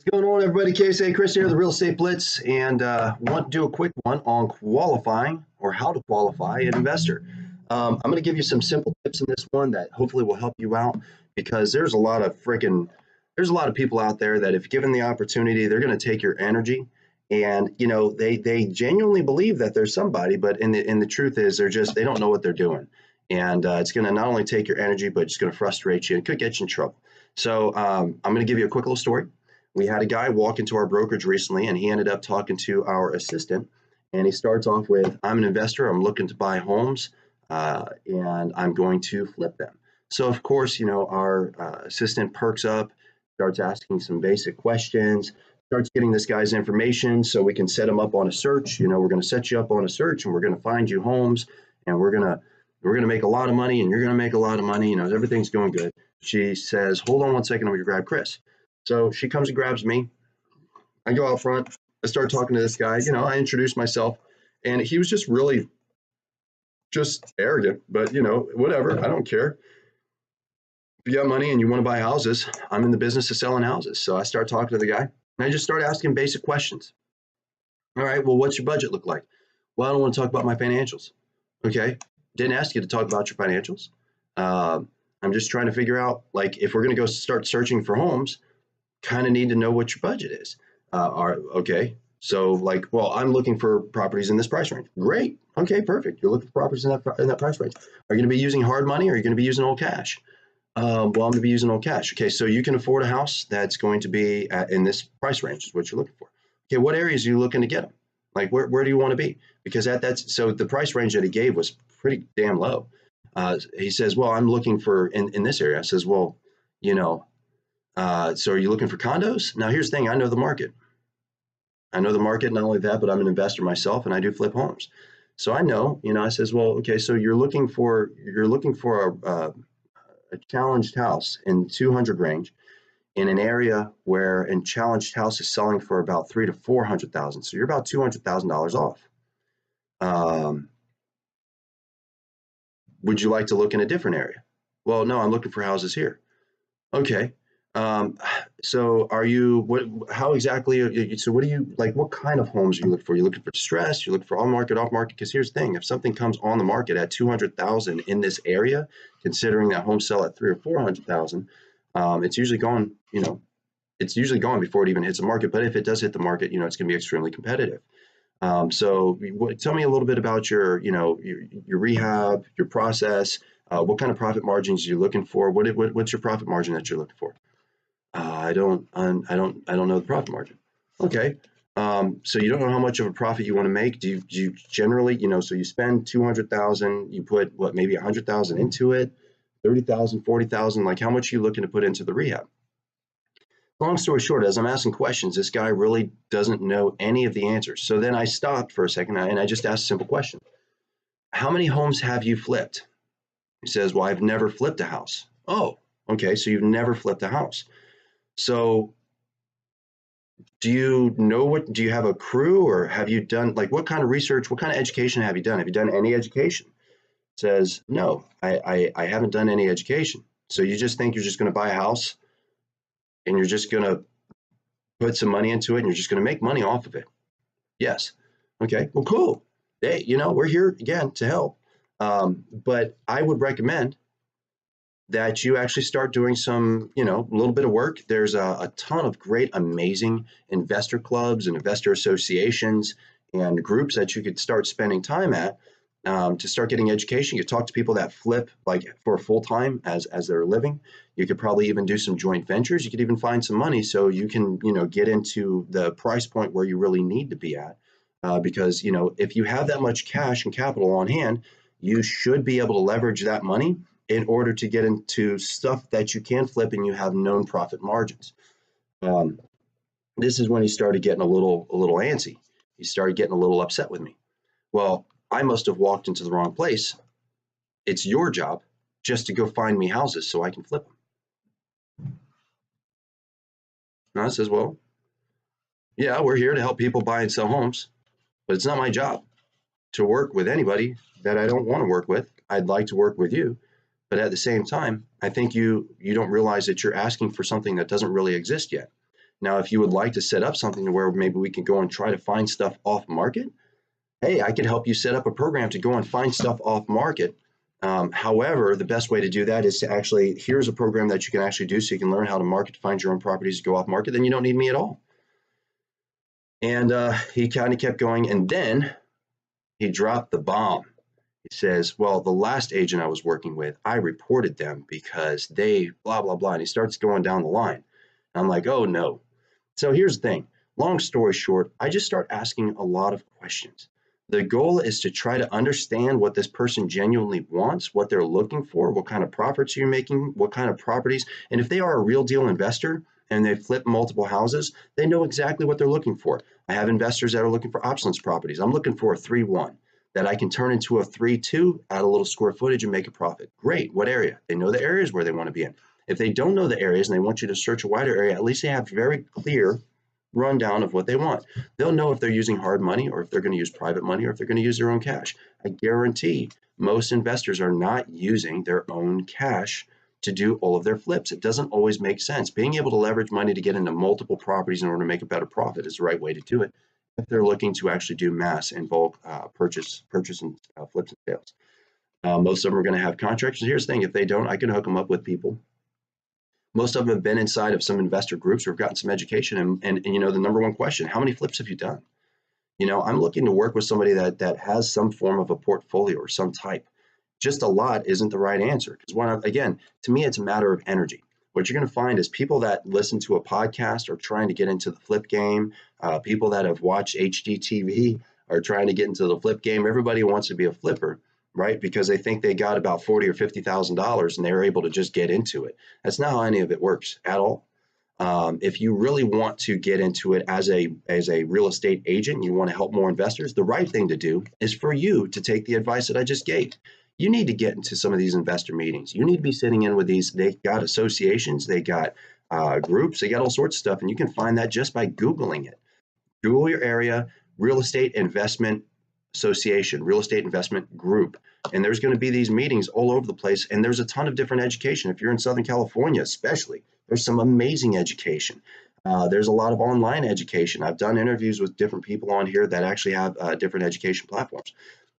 What's going on, everybody? KSA Kris here, the Real Estate Blitz, and want to do a quick one on qualifying or how to qualify an investor. I'm going to give you some simple tips in this one that hopefully will help you out because there's a lot of people out there that if given the opportunity, they're going to take your energy, and they genuinely believe that there's somebody, but in the truth is they don't know what they're doing, and it's going to not only take your energy, but it's going to frustrate you and could get you in trouble. So I'm going to give you a quick little story. We had a guy walk into our brokerage recently, and he ended up talking to our assistant, and he starts off with, I'm an investor, I'm looking to buy homes, and I'm going to flip them. So of course, our assistant perks up, starts asking some basic questions, starts getting this guy's information so we can set him up on a search. We're going to set you up on a search, and we're going to find you homes, and we're going to make a lot of money, and you're going to make a lot of money. Everything's going good. She says, hold on one second, I'm going to grab Kris. So she comes and grabs me. I go out front. I start talking to this guy. I introduce myself, and he was just really just arrogant, but whatever. I don't care. If you got money and you want to buy houses, I'm in the business of selling houses. So I start talking to the guy, and I just start asking basic questions. All right, well, what's your budget look like? Well, I don't want to talk about my financials. Okay, didn't ask you to talk about your financials. I'm just trying to figure out, if we're going to go start searching for homes, kind of need to know what your budget is. Okay, so well, I'm looking for properties in this price range. Great. Okay, perfect. You're looking for properties in that price range. Are you going to be using hard money, or are you going to be using old cash? Well, I'm going to be using old cash. Okay, so you can afford a house that's going to be in this price range is what you're looking for. Okay, what areas are you looking to get them? Where do you want to be? Because so the price range that he gave was pretty damn low. He says, well, I'm looking for in this area. I says, well, so are you looking for condos? Now, here's the thing. I know the market. Not only that, but I'm an investor myself, and I do flip homes. So I know, I says, well, okay, so you're looking for a challenged house in 200 range in an area where a challenged house is selling for about $300,000 to $400,000. So you're about $200,000 off. Would you like to look in a different area? Well, no, I'm looking for houses here. Okay. So how exactly, so what do you, what kind of homes are you looking for? You're looking for distress, you're looking for on market, off market? Because here's the thing, if something comes on the market at 200,000 in this area, considering that homes sell at 300,000 or 400,000, it's usually gone, before it even hits the market. But if it does hit the market, it's going to be extremely competitive. So tell me a little bit about your rehab, your process, what kind of profit margins are you looking for? What's your profit margin that you're looking for? I don't know the profit margin. Okay. So you don't know how much of a profit you want to make. Do you generally, so you spend 200,000, you put maybe 100,000 into it, 30,000, 40,000, how much are you looking to put into the rehab? Long story short, as I'm asking questions, this guy really doesn't know any of the answers. So then I stopped for a second and I just asked a simple question. How many homes have you flipped? He says, well, I've never flipped a house. Oh, okay. So you've never flipped a house. So do you have a crew, or have you done, what kind of research, what kind of education have you done? Have you done any education? Says, no, I haven't done any education. So you just think you're just going to buy a house and you're just going to put some money into it and you're just going to make money off of it? Yes. Okay, well, cool. Hey, we're here again to help. But I would recommend that you actually start doing some, a little bit of work. There's a ton of great, amazing investor clubs and investor associations and groups that you could start spending time at to start getting education. You talk to people that flip for full time as they're living. You could probably even do some joint ventures. You could even find some money so you can, get into the price point where you really need to be at. Because, if you have that much cash and capital on hand, you should be able to leverage that money in order to get into stuff that you can flip and you have known profit margins. This is when he started getting a little antsy. He started getting a little upset with me. Well, I must have walked into the wrong place. It's your job just to go find me houses so I can flip them. And I says, well, yeah, we're here to help people buy and sell homes, but it's not my job to work with anybody that I don't want to work with. I'd like to work with you, but at the same time, I think you don't realize that you're asking for something that doesn't really exist yet. Now, if you would like to set up something to where maybe we can go and try to find stuff off market, hey, I could help you set up a program to go and find stuff off market. However, the best way to do that is to actually, here's a program that you can actually do so you can learn how to market to find your own properties to go off market. Then you don't need me at all. And he kind of kept going. And then he dropped the bomb. He says, well, the last agent I was working with, I reported them because they blah, blah, blah. And he starts going down the line. And I'm like, oh, no. So here's the thing. Long story short, I just start asking a lot of questions. The goal is to try to understand what this person genuinely wants, what they're looking for, what kind of profits you're making, what kind of properties. And if they are a real deal investor and they flip multiple houses, they know exactly what they're looking for. I have investors that are looking for opulence properties. I'm looking for a 3-1 that I can turn into a 3-2, add a little square footage and make a profit. Great. What area? They know the areas where they want to be in. If they don't know the areas and they want you to search a wider area, at least they have very clear rundown of what they want. They'll know if they're using hard money or if they're going to use private money or if they're going to use their own cash. I guarantee most investors are not using their own cash to do all of their flips. It doesn't always make sense. Being able to leverage money to get into multiple properties in order to make a better profit is the right way to do it if they're looking to actually do mass and bulk purchase and flips and sales. Most of them are going to have contracts. And here's the thing, if they don't, I can hook them up with people. Most of them have been inside of some investor groups or have gotten some education. And you know, the number one question, how many flips have you done? You know, I'm looking to work with somebody that has some form of a portfolio or some type. Just a lot isn't the right answer. Because again, to me, it's a matter of energy. What you're going to find is people that listen to a podcast are trying to get into the flip game. People that have watched HGTV are trying to get into the flip game. Everybody wants to be a flipper, right? Because they think they got about $40,000 or $50,000 and they're able to just get into it. That's not how any of it works at all. If you really want to get into it as a real estate agent, you want to help more investors, the right thing to do is for you to take the advice that I just gave. You need to get into some of these investor meetings. You need to be sitting in with these. They got associations, they got groups, they got all sorts of stuff, and you can find that just by Googling it. Google your area, real estate investment association, real estate investment group. And there's going to be these meetings all over the place. And there's a ton of different education. If you're in Southern California, especially, there's some amazing education. There's a lot of online education. I've done interviews with different people on here that actually have different education platforms.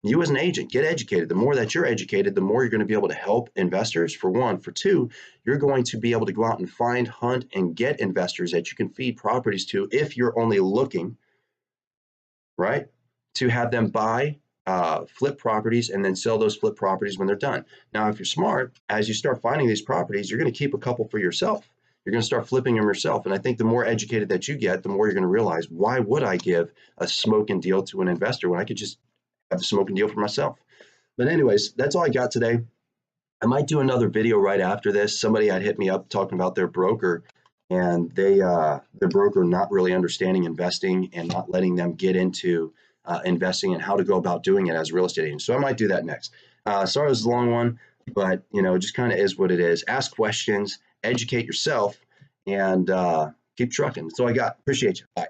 You as an agent, get educated. The more that you're educated, the more you're going to be able to help investors, for one. For two, you're going to be able to go out and find, hunt, and get investors that you can feed properties to if you're only looking, right, to have them buy flip properties and then sell those flip properties when they're done. Now, if you're smart, as you start finding these properties, you're going to keep a couple for yourself. You're going to start flipping them yourself. And I think the more educated that you get, the more you're going to realize, why would I give a smoking deal to an investor when I could just have a smoking deal for myself? But anyways, that's all I got today. I might do another video right after this. Somebody had hit me up talking about their broker, and their broker not really understanding investing and not letting them get into investing and how to go about doing it as a real estate agent. So I might do that next. Sorry, it was a long one, but you know, it just kind of is what it is. Ask questions, educate yourself, and keep trucking. That's all I got. Appreciate you. Bye.